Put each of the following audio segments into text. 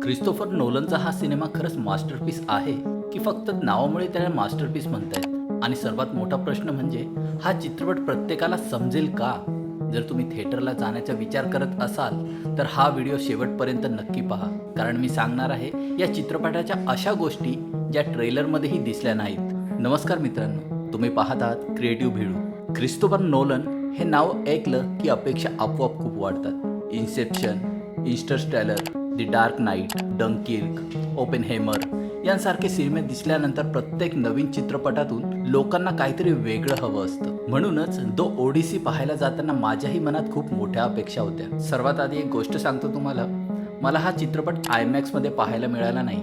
Christopher नोलनचा हा cinema खरंच masterpiece आहे की फक्त नावामुळे त्याला मास्टरपीस म्हणतायत? आणि सर्वात मोठा प्रश्न म्हणजे हा चित्रपट प्रत्येकाला समजेल का? जर तुम्ही थिएटरला जाण्याचा विचार करत असाल तर हा व्हिडिओ शेवटपर्यंत नक्की पहा, कारण मी सांगणार आहे या चित्रपटाच्या अशा गोष्टी ज्या ट्रेलरमध्येही दिसल्या नाहीत. नमस्कार मित्रांनो, तुम्ही पाहत आहात क्रिएटिव्ह भिडू. क्रिस्तोफर नोलन हे नाव ऐकलं की अपेक्षा आपोआप खूप वाढतात. Inception, Interstellar, the Dark Knight, Dunkirk, Oppenheimer यांसारखे सिनेमे दिसल्यानंतर प्रत्येक नवीन चित्रपटातून लोकांना काहीतरी वेगळं हवं असतं. म्हणूनच द ओडिसी पाहायला जाताना माझ्याही मनात खूप मोठ्या अपेक्षा होत्या. सर्वात आधी एक गोष्ट सांगतो तुम्हाला, मला हा चित्रपट आयमॅक्समध्ये पाहायला मिळाला नाही,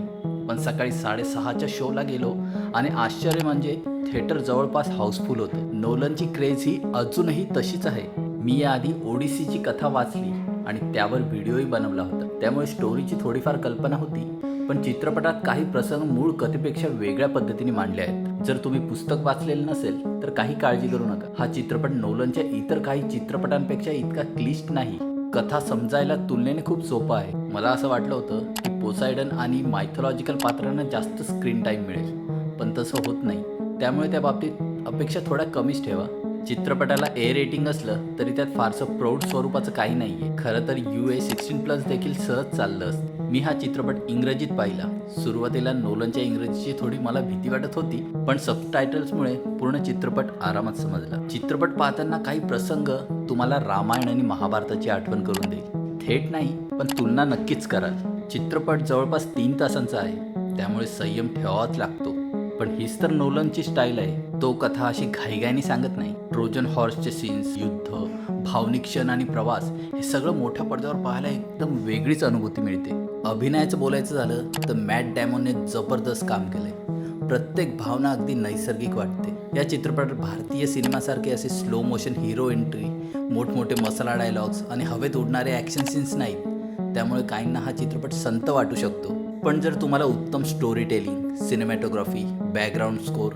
पण सकाळी 6:30च्या शोला गेलो आणि आश्चर्य म्हणजे थिएटर जवळपास हाऊसफुल होतं. नोलनची क्रेज ही अजूनही तशीच आहे. मी याआधी ओडिसीची कथा वाचली आणि त्यावर व्हिडिओही बनवला होता, त्यामुळे स्टोरीची थोडीफार कल्पना होती. पण चित्रपटात काही प्रसंग मूळ कथेपेक्षा वेगळ्या पद्धतीने मांडले आहेत. जर तुम्ही पुस्तक वाचलेलं नसेल तर काही काळजी करू नका. हा चित्रपट नोलनच्या इतर काही चित्रपटांपेक्षा इतका क्लिष्ट नाही. कथा समजायला तुलनेने खूप सोपं आहे. मला असं वाटलं होतं की पोसायडन आणि मायथॉलॉजिकल पात्रांना जास्त स्क्रीन टाईम मिळेल, पण तसं होत नाही. त्यामुळे त्या बाबतीत अपेक्षा थोड्या कमीच ठेवा. चित्रपटाला ए रेटिंग असलं तरी त्यात फारसं प्रौढ स्वरूपाचं काही नाही आहे. खरं तर UA16+ देखील सहज चाललं असतं. मी हा चित्रपट इंग्रजीत पाहिला. सुरुवातीला नोलनच्या इंग्रजीची थोडी मला भीती वाटत होती, पण सबटायटल्समुळे पूर्ण चित्रपट आरामात समजला. चित्रपट पाहताना काही प्रसंग तुम्हाला रामायण आणि महाभारताची आठवण करून देईल. थेट नाही, पण तुलना नक्कीच कराल. चित्रपट जवळपास 3 तासांचा आहे, त्यामुळे संयम ठेवावाच लागतो. पण हीच तर नोलनची स्टाईल आहे. तो कथा अशी घाईघाईने सांगत नाही. ट्रोजन हॉर्सचे सीन्स, युद्ध, भावनिक क्षण आणि प्रवास हे सगळं मोठ्या पडद्यावर पाहायला एकदम वेगळीच अनुभूती मिळते. अभिनयाचं बोलायचं झालं तर मॅट डॅमोनने जबरदस्त काम केलंय. प्रत्येक भावना अगदी नैसर्गिक वाटते. या चित्रपटात भारतीय सिनेमासारखे असे स्लो मोशन हिरो एंट्री, मोठमोठे मसाला डायलॉग्स आणि हवेत उडणारे ॲक्शन सीन्स नाहीत. त्यामुळे काहींना हा चित्रपट संत वाटू शकतो. पण जर तुम्हाला उत्तम story telling, cinematography, background score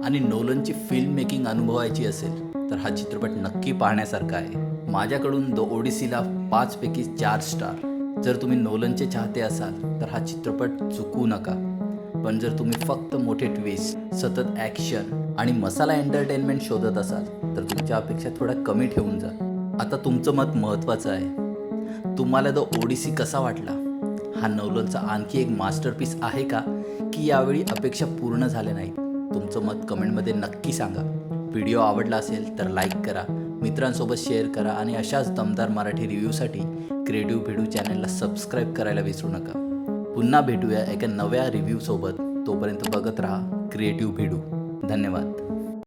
आणि नोलनची फिल्म मेकिंग अनुभवायची असेल तर हा चित्रपट नक्की पाहण्यासारखा आहे. माझ्याकडून द ओडिसीला 5 पैकी 4 स्टार. जर तुम्ही नोलनचे चाहते असाल तर हा चित्रपट चुकवू नका. पण जर तुम्ही फक्त मोठे ट्विस्ट, सतत ॲक्शन आणि मसाला एंटरटेनमेंट शोधत असाल तर तुमच्या अपेक्षा थोड्या कमी ठेवून जा. आता तुमचं मत महत्त्वाचं आहे. तुम्हाला द ओडिसी कसा वाटला? हा नोलनचा आणखी एक मास्टरपीस आहे का, की यावेळी अपेक्षा पूर्ण झाल्या नाहीत? तुमचं मत कमेंटमध्ये नक्की सांगा. व्हिडिओ आवडला असेल तर लाईक करा, मित्रांसोबत शेअर करा आणि अशाच दमदार मराठी रिव्ह्यूसाठी क्रिएटिव्ह भिडू चॅनलला सबस्क्राईब करायला विसरू नका. पुन्हा भेटूया एका नव्या रिव्ह्यूसोबत. तोपर्यंत बघत राहा क्रिएटिव्ह भिडू. धन्यवाद.